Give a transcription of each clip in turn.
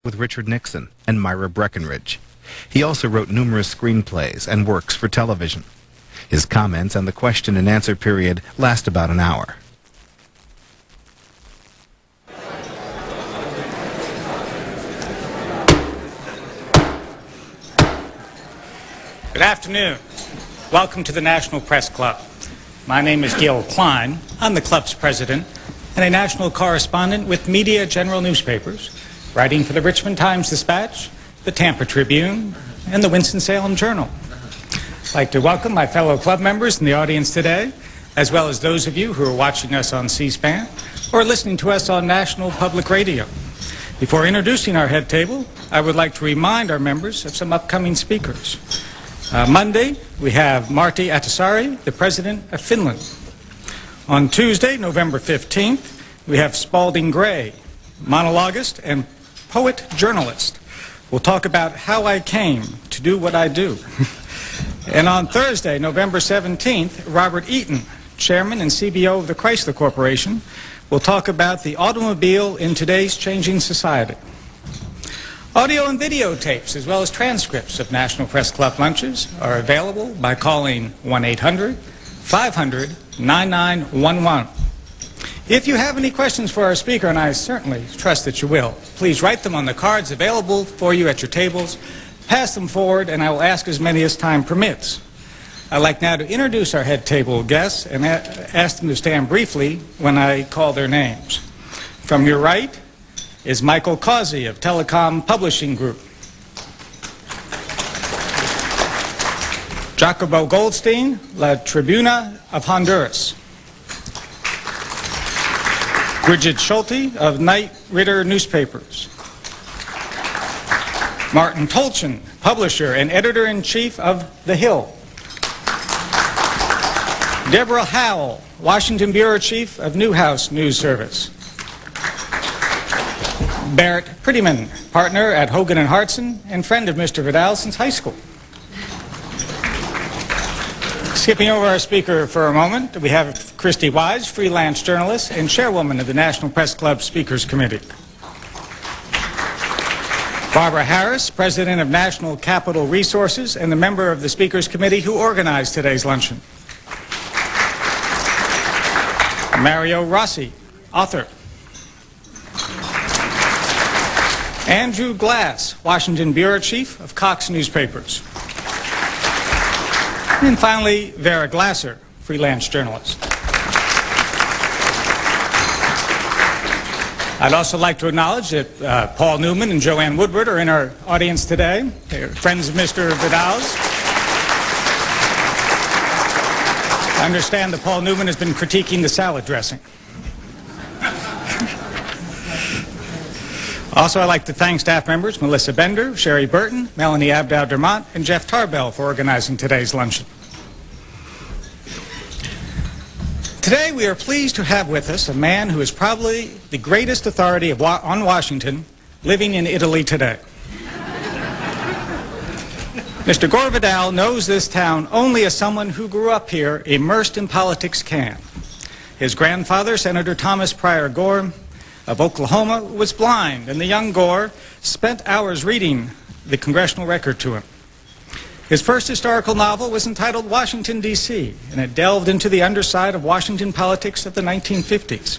with Richard Nixon and Myra Breckinridge. He also wrote numerous screenplays and works for television. His comments on the question and answer period last about an hour. Good afternoon. Welcome to the National Press Club. My name is Gil Klein. I'm the club's president and a national correspondent with Media General newspapers, writing for the Richmond Times-Dispatch, the Tampa Tribune, and the Winston-Salem Journal. I'd like to welcome my fellow club members in the audience today, as well as those of you who are watching us on C-SPAN or listening to us on National Public Radio. Before introducing our head table, I would like to remind our members of some upcoming speakers. Monday, we have Martti Ahtisaari, the President of Finland. On Tuesday, November 15th, we have Spalding Gray, monologuist and poet-journalist. We'll talk about how I came to do what I do. And on Thursday, November 17th, Robert Eaton, Chairman and CBO of the Chrysler Corporation, will talk about the automobile in today's changing society. Audio and videotapes, as well as transcripts of National Press Club lunches, are available by calling 1-800-500-9911. If you have any questions for our speaker, and I certainly trust that you will, please write them on the cards available for you at your tables, pass them forward, and I will ask as many as time permits. I'd like now to introduce our head table guests and ask them to stand briefly when I call their names. From your right is Michael Causey of Telecom Publishing Group. Jacobo Goldstein, La Tribuna of Honduras. Bridget Schulte of Knight Ridder Newspapers. Martin Tolchin, publisher and editor-in-chief of The Hill. Deborah Howell, Washington Bureau Chief of Newhouse News Service. Barrett Prettyman, partner at Hogan and Hartson and friend of Mr. Vidal since high school. Skipping over our speaker for a moment, we have Christy Wise, freelance journalist and chairwoman of the National Press Club Speakers Committee. Barbara Harris, president of National Capital Resources and the member of the Speakers Committee who organized today's luncheon. Mario Rossi, author. Andrew Glass, Washington Bureau Chief of Cox Newspapers. And finally, Vera Glasser, freelance journalist. I'd also like to acknowledge that Paul Newman and Joanne Woodward are in our audience today. They're friends of Mr. Vidal's. I understand that Paul Newman has been critiquing the salad dressing. Also, I'd like to thank staff members Melissa Bender, Sherry Burton, Melanie Abdow-Dermott, and Jeff Tarbell for organizing today's luncheon. Today, we are pleased to have with us a man who is probably the greatest authority on Washington living in Italy today. Mr. Gore Vidal knows this town only as someone who grew up here, immersed in politics can. His grandfather, Senator Thomas Pryor Gore of Oklahoma, was blind, and the young Gore spent hours reading the congressional record to him. His first historical novel was entitled Washington, D.C., and it delved into the underside of Washington politics of the 1950s.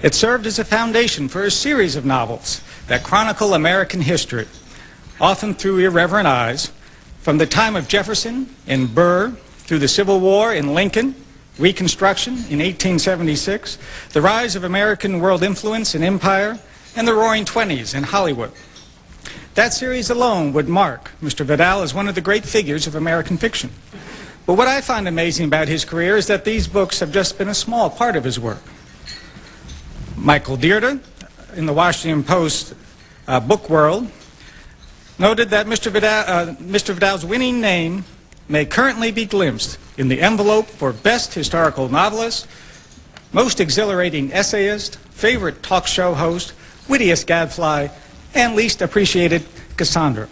It served as a foundation for a series of novels that chronicle American history, often through irreverent eyes, from the time of Jefferson in Burr, through the Civil War in Lincoln, Reconstruction in 1876, the rise of American world influence and empire, and the Roaring Twenties in Hollywood. That series alone would mark Mr. Vidal as one of the great figures of American fiction. But what I find amazing about his career is that these books have just been a small part of his work. Michael Dierda, in the Washington Post book world, noted that Mr. Vidal's winning name may currently be glimpsed in the envelope for Best Historical Novelist, Most Exhilarating Essayist, Favorite Talk Show Host, Wittiest Gadfly, and Least Appreciated Cassandra.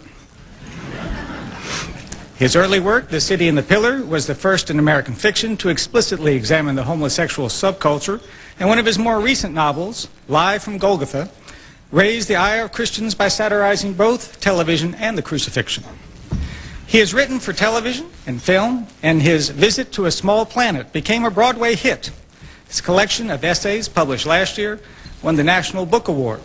His early work, The City and the Pillar, was the first in American fiction to explicitly examine the homosexual subculture, and one of his more recent novels, Live from Golgotha, raised the ire of Christians by satirizing both television and the crucifixion. He has written for television and film, and his Visit to a Small Planet became a Broadway hit. His collection of essays, published last year, won the National Book Award.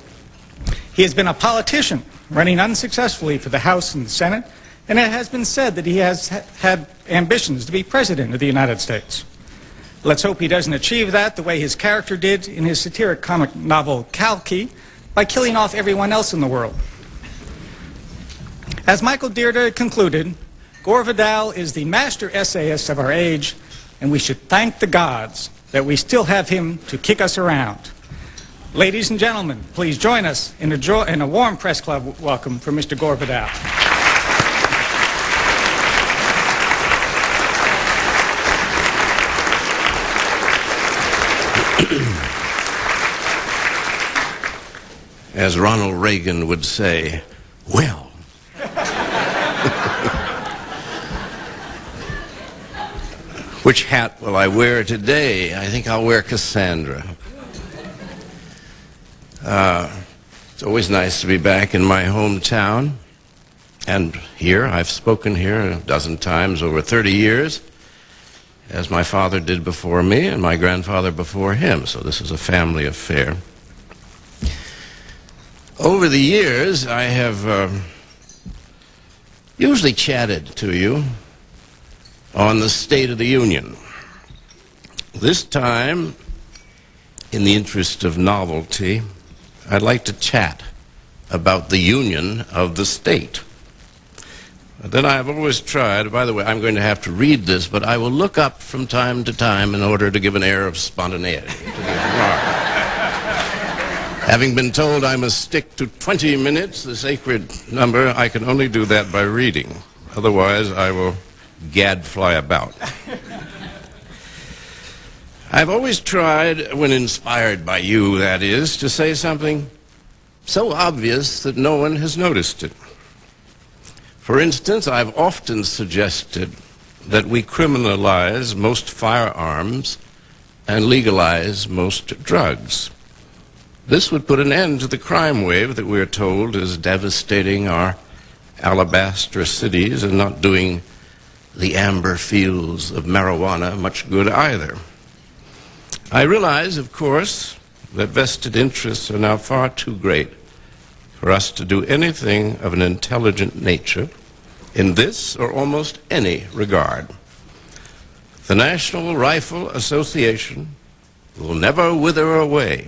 He has been a politician, running unsuccessfully for the House and the Senate, and it has been said that he has had ambitions to be President of the United States. Let's hope he doesn't achieve that the way his character did in his satiric comic novel Kalki, by killing off everyone else in the world. As Michael Dierda concluded, Gore Vidal is the master essayist of our age, and we should thank the gods that we still have him to kick us around. Ladies and gentlemen, please join us in a warm press club welcome for Mr. Gore Vidal. As Ronald Reagan would say, well. Which hat will I wear today? I think I'll wear Cassandra. It's always nice to be back in my hometown. And here, I've spoken here a dozen times over 30 years, as my father did before me and my grandfather before him. So this is a family affair. Over the years, I have usually chatted to you on the State of the Union. This time, in the interest of novelty, I'd like to chat about the union of the state. But then I've always tried, by the way, I'm going to have to read this, but I will look up from time to time in order to give an air of spontaneity to the remark. Having been told I must stick to 20 minutes, the sacred number, I can only do that by reading. Otherwise, I will gadfly about. I've always tried, when inspired by you, that is, to say something so obvious that no one has noticed it. For instance, I've often suggested that we criminalize most firearms and legalize most drugs. This would put an end to the crime wave that we're told is devastating our alabaster cities and not doing the amber fields of marijuana much good either. I realize, of course, that vested interests are now far too great for us to do anything of an intelligent nature in this or almost any regard. The National Rifle Association will never wither away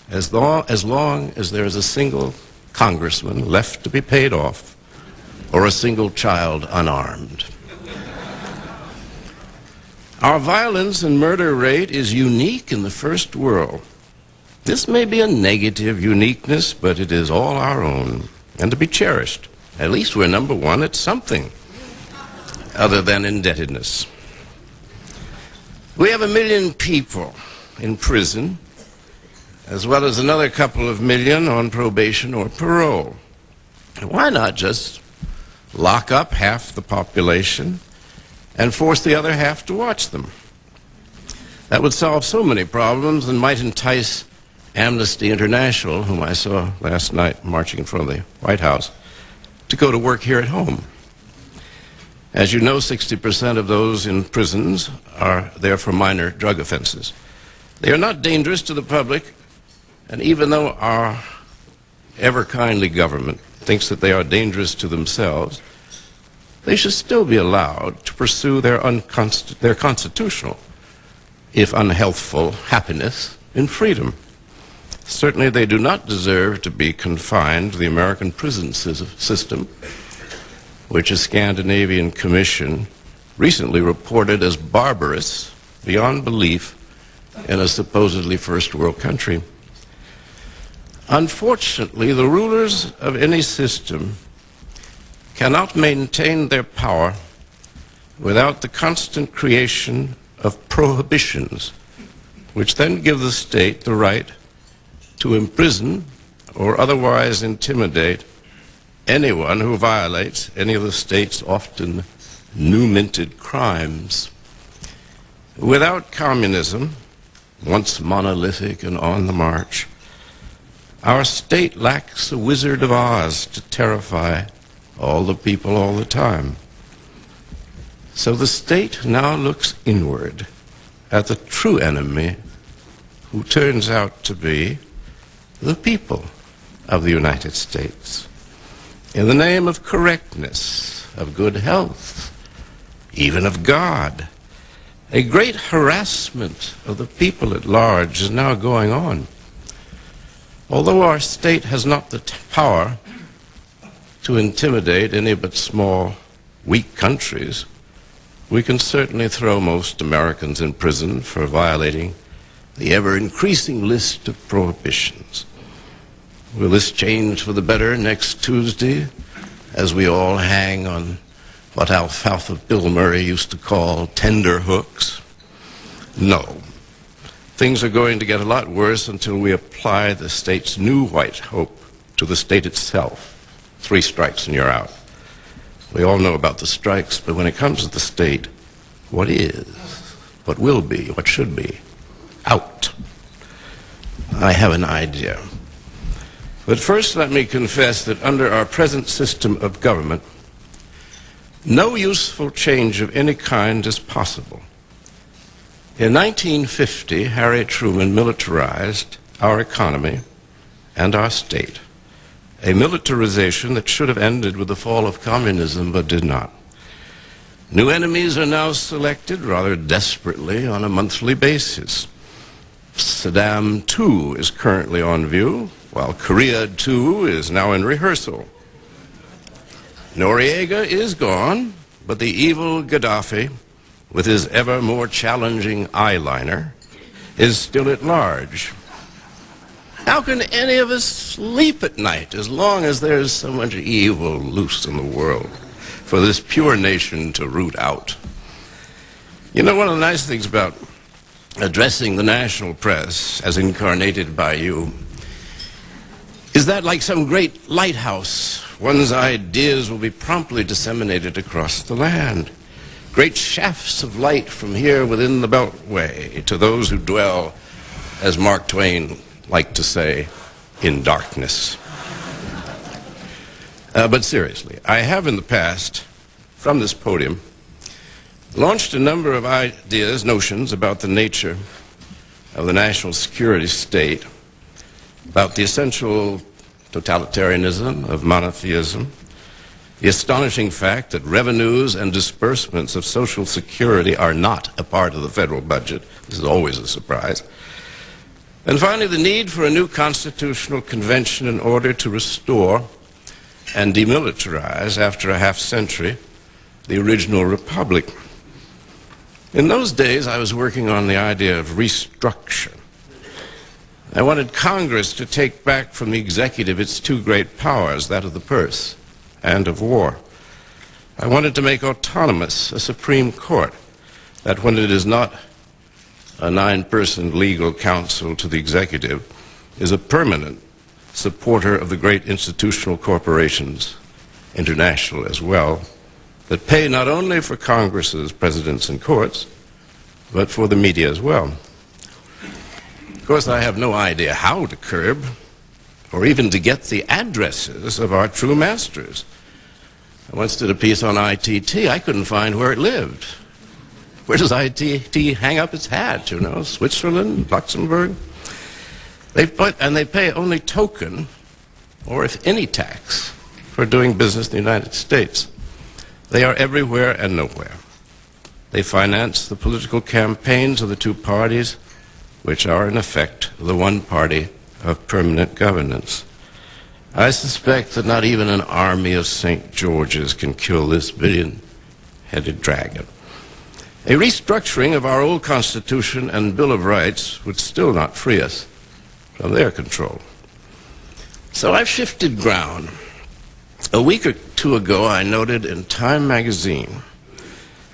as long as there is a single congressman left to be paid off or a single child unarmed. Our violence and murder rate is unique in the first world. This may be a negative uniqueness, but it is all our own and to be cherished. At least we're number one at something other than indebtedness. We have 1 million people in prison, as well as another couple of million on probation or parole. Why not just lock up half the population and force the other half to watch them? That would solve so many problems and might entice Amnesty International, whom I saw last night marching in front of the White House, to go to work here at home. As you know, 60% of those in prisons are there for minor drug offenses. They are not dangerous to the public, and even though our ever-kindly government thinks that they are dangerous to themselves, they should still be allowed to pursue their constitutional, if unhealthful, happiness in freedom. Certainly they do not deserve to be confined to the American prison system, which a Scandinavian commission recently reported as barbarous beyond belief in a supposedly first world country. Unfortunately, the rulers of any system cannot maintain their power without the constant creation of prohibitions, which then give the state the right to imprison or otherwise intimidate anyone who violates any of the state's often new-minted crimes. Without communism, once monolithic and on the march, Our state lacks a Wizard of Oz to terrify all the people all the time. So the state now looks inward at the true enemy, who turns out to be the people of the United States. In the name of correctness, of good health, even of God, a great harassment of the people at large is now going on. Although our state has not the power to intimidate any but small, weak countries, we can certainly throw most Americans in prison for violating the ever-increasing list of prohibitions. Will this change for the better next Tuesday, as we all hang on what Alfalfa Bill Murray used to call tender hooks? No. Things are going to get a lot worse until we apply the state's new white hope to the state itself. 3 strikes and you're out. We all know about the strikes, but when it comes to the state, what is, what will be, what should be, out. I have an idea. But first let me confess that under our present system of government, no useful change of any kind is possible. In 1950, Harry Truman militarized our economy and our state, a militarization that should have ended with the fall of communism but did not. New enemies are now selected rather desperately on a monthly basis. Saddam II is currently on view, while Korea II is now in rehearsal. Noriega is gone, but the evil Gaddafi, with his ever more challenging eyeliner, is still at large. How can any of us sleep at night as long as there's so much evil loose in the world for this pure nation to root out? You know, one of the nice things about addressing the national press, as incarnated by you, is that like some great lighthouse, one's ideas will be promptly disseminated across the land. Great shafts of light from here within the Beltway to those who dwell, as Mark Twain liked to say, in darkness. But seriously, I have in the past, from this podium, launched a number of ideas, notions about the nature of the national security state, about the essential totalitarianism of monotheism, the astonishing fact that revenues and disbursements of Social Security are not a part of the federal budget. This is always a surprise. And finally, the need for a new constitutional convention in order to restore and demilitarize, after a half-century, the original republic. In those days, I was working on the idea of restructure. I wanted Congress to take back from the executive its 2 great powers, that of the purse and of war. I wanted to make autonomous a Supreme Court, that when it is not a 9-person legal counsel to the executive, is a permanent supporter of the great institutional corporations, international as well, that pay not only for Congresses, presidents, and courts, but for the media as well. Of course, I have no idea how to curb or even to get the addresses of our true masters. I once did a piece on ITT. I couldn't find where it lived. Where does ITT hang up its hat, you know? Switzerland, Luxembourg? They pay only token, or if any tax, for doing business in the United States. They are everywhere and nowhere. They finance the political campaigns of the 2 parties, which are in effect the one party of permanent governance. I suspect that not even an army of St. George's can kill this billion-headed dragon. A restructuring of our old Constitution and Bill of Rights would still not free us from their control. So I've shifted ground. A week or 2 ago, I noted in Time magazine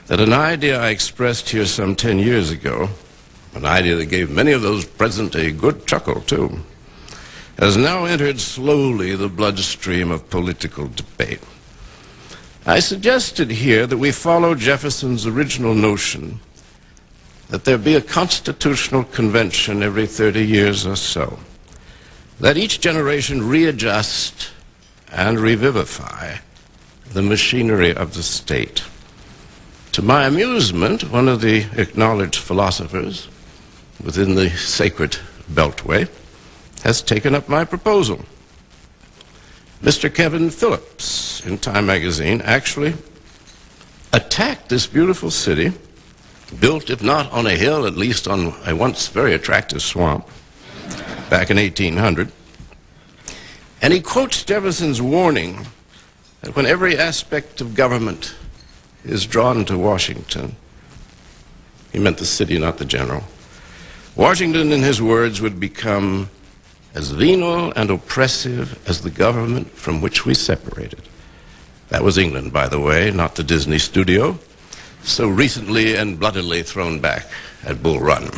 that an idea I expressed here some 10 years ago, an idea that gave many of those present a good chuckle, too, has now entered slowly the bloodstream of political debate. I suggested here that we follow Jefferson's original notion that there be a constitutional convention every 30 years or so, Let each generation readjust and revivify the machinery of the state. To my amusement, one of the acknowledged philosophers within the sacred Beltway has taken up my proposal. Mr. Kevin Phillips in Time magazine actually attacked this beautiful city, built, if not on a hill, at least on a once very attractive swamp, back in 1800. And he quotes Jefferson's warning that when every aspect of government is drawn to Washington, he meant the city, not the general, Washington, in his words, would become as venal and oppressive as the government from which we separated. That was England, by the way, not the Disney studio, so recently and bloodily thrown back at Bull Run.